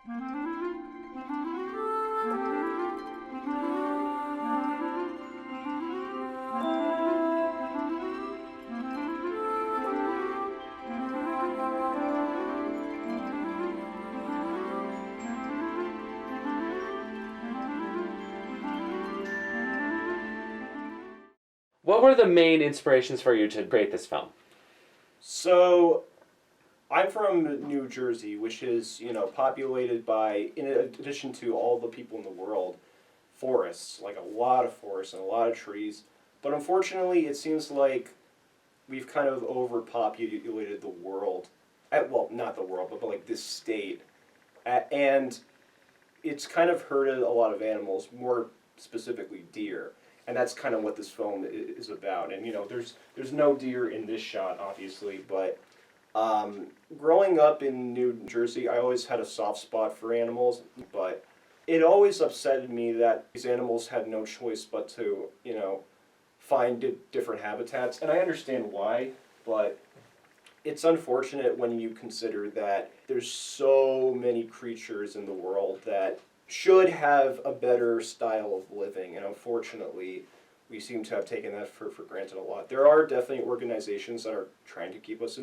What were the main inspirations for you to create this film? So, I'm from New Jersey, which is, populated by, in addition to all the people in the world, forests, like a lot of forests and a lot of trees. But unfortunately, it seems like we've kind of overpopulated the world. Well, not the world, but like this state. And it's kind of hurted a lot of animals, more specifically deer. And that's kind of what this film is about. And there's no deer in this shot, obviously, but growing up in New Jersey, I always had a soft spot for animals, but it always upsetted me that these animals had no choice but to, find different habitats. And I understand why, but it's unfortunate when you consider that there's so many creatures in the world that should have a better style of living, and unfortunately, we seem to have taken that for granted a lot. There are definitely organizations that are trying to keep us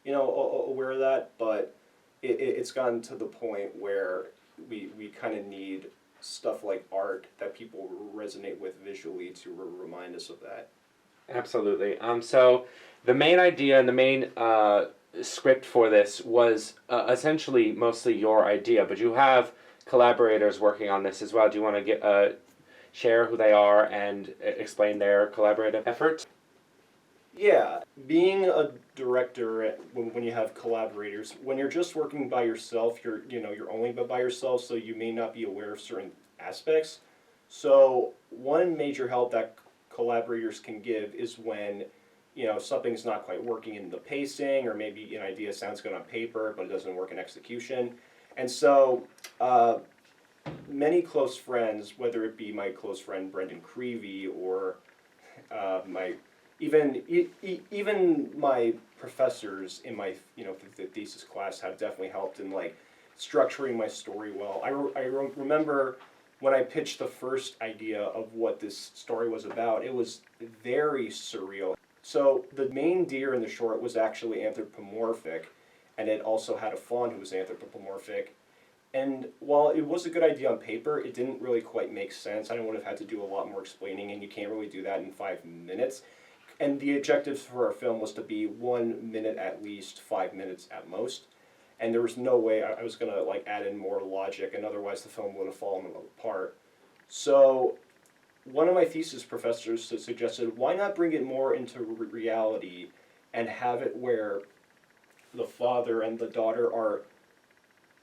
aware of that, but it's gotten to the point where we kind of need stuff like art that people resonate with visually to remind us of that. Absolutely. So the main idea and the main script for this was essentially mostly your idea, but you have collaborators working on this as well. Do you want to share who they are and explain their collaborative efforts? Yeah, being a director, when you have collaborators, when you're just working by yourself, you're only by yourself, so you may not be aware of certain aspects. So one major help that collaborators can give is when something's not quite working in the pacing, or maybe an idea sounds good on paper but it doesn't work in execution. And so many close friends, whether it be my close friend Brendan Creevy or my even my professors in my the thesis class have definitely helped in like structuring my story well. I remember when I pitched the first idea of what this story was about, it was very surreal. So the main deer in the short was actually anthropomorphic, and it also had a fawn who was anthropomorphic. And while it was a good idea on paper, it didn't really quite make sense. I would have had to do a lot more explaining, and you can't really do that in 5 minutes. And the objective for our film was to be 1 minute at least, 5 minutes at most. And there was no way I was going to like add in more logic, and otherwise the film would have fallen apart. So one of my thesis professors suggested, why not bring it more into reality and have it where the father and the daughter are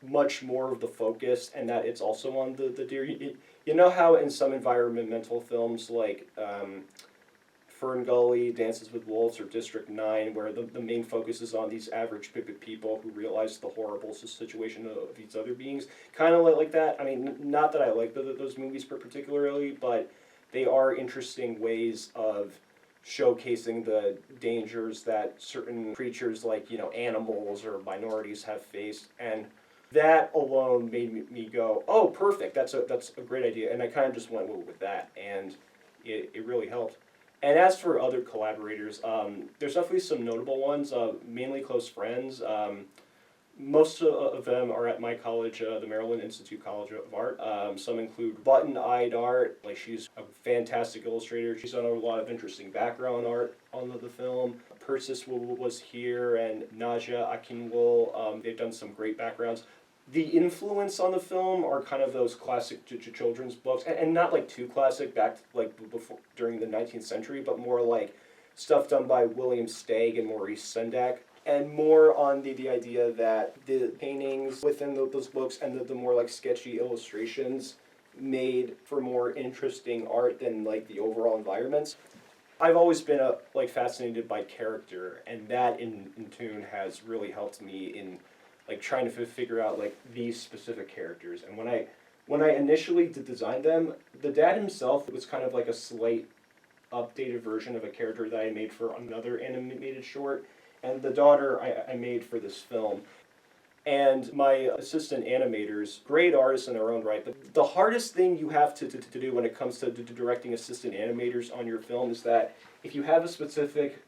much more of the focus, and that it's also on the deer. You know how in some environmental films like Fern Gully, Dances with Wolves, or District 9, where the main focus is on these average people who realize the horrible situation of these other beings. Kind of like that. I mean, not that I like those movies particularly, but they are interesting ways of showcasing the dangers that certain creatures like, animals or minorities have faced. And that alone made me go, oh, perfect, that's a great idea. And I kind of just went with that, and it really helped. And as for other collaborators, there's definitely some notable ones, mainly close friends. Most of them are at my college, the Maryland Institute College of Art. Some include Button-Eyed Art, like she's a fantastic illustrator. She's done a lot of interesting background art on the film. Persis was here, and Naja Akinwul, they've done some great backgrounds. The influence on the film are kind of those classic children's books, and not like too classic, back like before during the 19th century, but more like stuff done by William Stagg and Maurice Sendak, and more on the idea that the paintings within those books and the more like sketchy illustrations made for more interesting art than like the overall environments. I've always been fascinated by character, and that in tune has really helped me in like trying to figure out like these specific characters. And when I initially designed them, the dad himself was kind of like a slight updated version of a character that I made for another animated short, and the daughter I made for this film. And my assistant animators, great artists in their own right, but the hardest thing you have to do when it comes to directing assistant animators on your film is that if you have a specific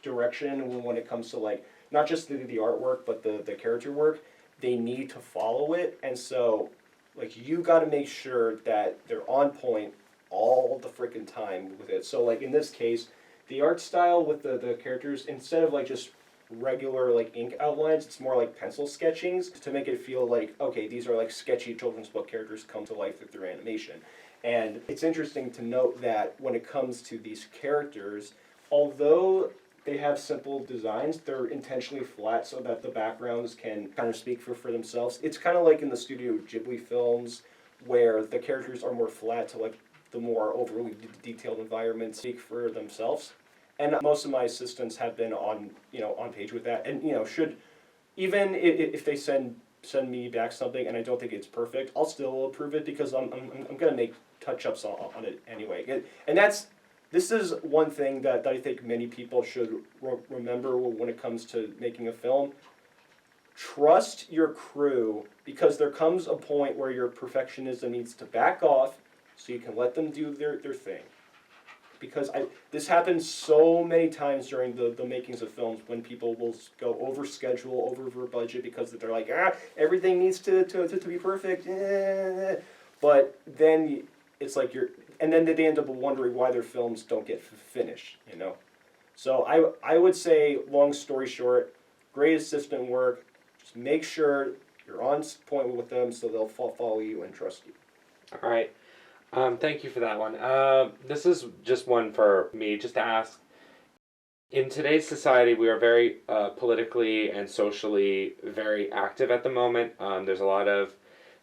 direction when it comes to like not just the artwork but the character work, they need to follow it. And so like you got to make sure that they're on point all the freaking time with it. So like in this case, the art style with the characters, instead of like just regular like ink outlines, it's more like pencil sketchings to make it feel like, okay, these are like sketchy children's book characters come to life through animation. And it's interesting to note that when it comes to these characters, although they have simple designs, they're intentionally flat so that the backgrounds can kind of speak for themselves. It's kind of like in the Studio Ghibli films where the characters are more flat to like the more overly detailed environments speak for themselves. And most of my assistants have been on page with that. And should even if they send me back something and I don't think it's perfect, I'll still approve it because I'm gonna make touch-ups on it anyway. And this is one thing that I think many people should remember when it comes to making a film. Trust your crew, because there comes a point where your perfectionism needs to back off so you can let them do their thing. Because this happens so many times during the makings of films when people will go over schedule, over budget, because they're like, everything needs to be perfect. But then it's like and then they end up wondering why their films don't get finished, So I would say, long story short, great assistant work. Just make sure you're on point with them so they'll follow you and trust you. All right. Thank you for that one. This is just one for me, just to ask. In today's society, we are very politically and socially very active at the moment. There's a lot of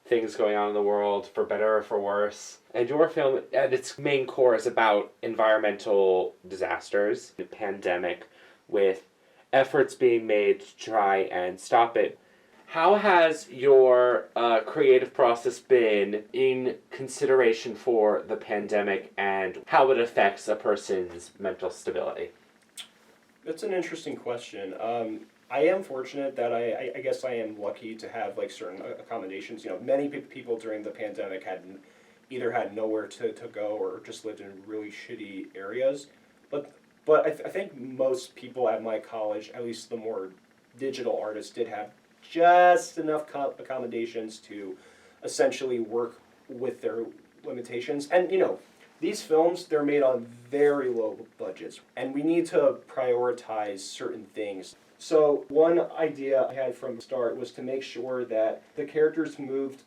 things going on in the world, for better or for worse. And your film, at its main core, is about environmental disasters, the pandemic, with efforts being made to try and stop it. How has your creative process been in consideration for the pandemic and how it affects a person's mental stability? That's an interesting question. I am fortunate that I guess I am lucky to have like certain accommodations. Many people during the pandemic either had nowhere to go or just lived in really shitty areas. But I think most people at my college, at least the more digital artists, did have just enough accommodations to essentially work with their limitations. And these films, they're made on very low budgets, and we need to prioritize certain things. So one idea I had from the start was to make sure that the characters moved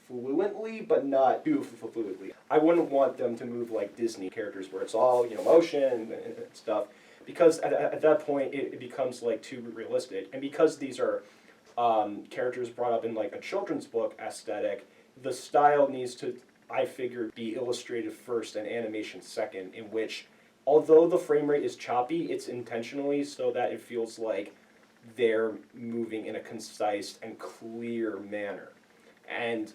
fluently, but not too fluidly. I wouldn't want them to move like Disney characters where it's all motion and stuff, because at that point it becomes like too realistic. And because these are characters brought up in like a children's book aesthetic, the style needs to, I figure, be illustrated first and animation second, in which, although the frame rate is choppy, it's intentionally so that it feels like they're moving in a concise and clear manner. And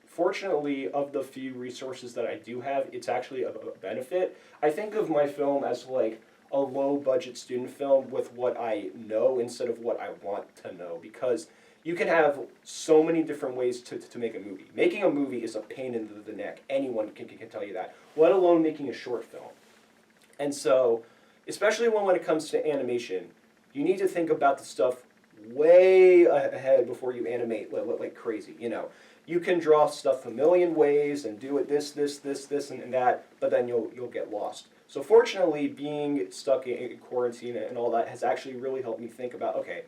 fortunately, of the few resources that I do have, it's actually a benefit. I think of my film as like a low-budget student film with what I know instead of what I want to know, because you can have so many different ways to make a movie. Making a movie is a pain in the neck. Anyone can tell you that, let alone making a short film. And so, especially when it comes to animation, you need to think about the stuff way ahead before you animate like crazy. You can draw stuff a million ways and do it this, and that, but then you'll get lost. So fortunately, being stuck in quarantine and all that has actually really helped me think about, okay,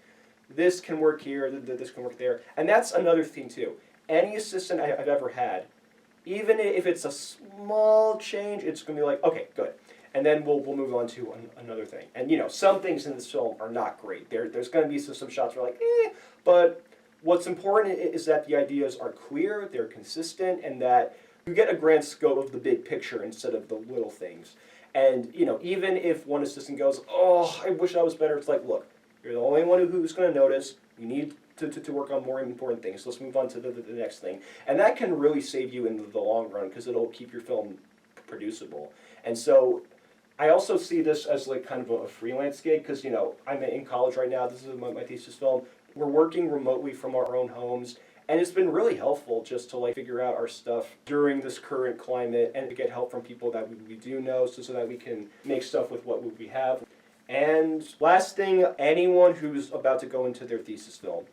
this can work here, this can work there. And that's another thing too. Any assistant I've ever had, even if it's a small change, it's going to be like, okay, good. And then we'll move on to another thing. And some things in this film are not great. There's going to be some shots where like, but what's important is that the ideas are clear, they're consistent, and that you get a grand scope of the big picture instead of the little things. And even if one assistant goes, oh, I wish I was better, it's like, look, you're the only one who's going to notice. You need to work on more important things. Let's move on to the next thing. And that can really save you in the long run, because it'll keep your film producible. And so I also see this as like kind of a freelance gig, because I'm in college right now. This is my thesis film, We're working remotely from our own homes, and it's been really helpful just to like figure out our stuff during this current climate and to get help from people that we do know so that we can make stuff with what we have. And last thing, anyone who's about to go into their thesis film,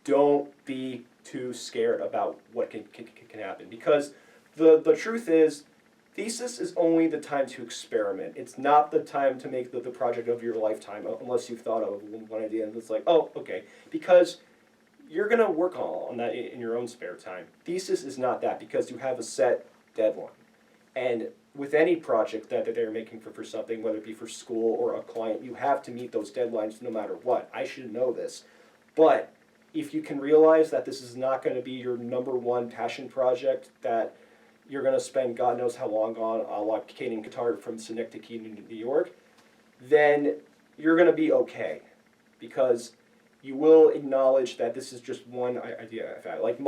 don't be too scared about what can happen, because the truth is, thesis is only the time to experiment. It's not the time to make the project of your lifetime, unless you've thought of one idea and it's like, oh, okay. Because you're going to work on that in your own spare time. Thesis is not that, because you have a set deadline. And with any project that they're making for something, whether it be for school or a client, you have to meet those deadlines no matter what. I should know this. But if you can realize that this is not going to be your number one passion project, that you're going to spend God knows how long on locating guitar from Synecdoche to New York, then you're going to be okay, because you will acknowledge that this is just one idea I've had. Like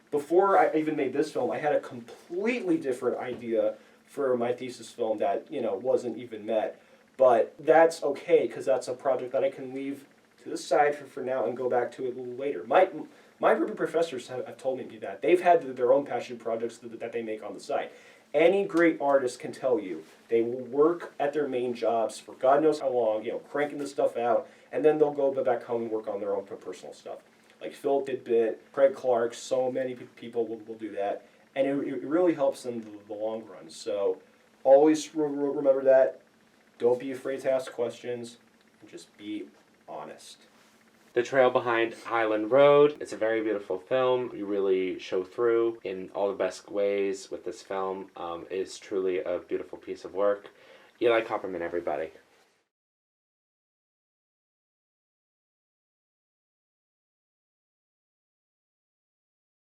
before I even made this film, I had a completely different idea for my thesis film that wasn't even met, but that's okay, because that's a project that I can leave to the side for now and go back to it a little later. My group of professors have told me that. They've had their own passion projects that they make on the side. Any great artist can tell you they will work at their main jobs for God knows how long, cranking this stuff out, and then they'll go back home and work on their own personal stuff. Like Phil Didbit, Craig Clark, so many people will do that, and it really helps in the long run. So always remember that. Don't be afraid to ask questions, and just be honest. The Trail Behind Highland Road. It's a very beautiful film. You really show through in all the best ways with this film. It's truly a beautiful piece of work. Eli Copperman, everybody.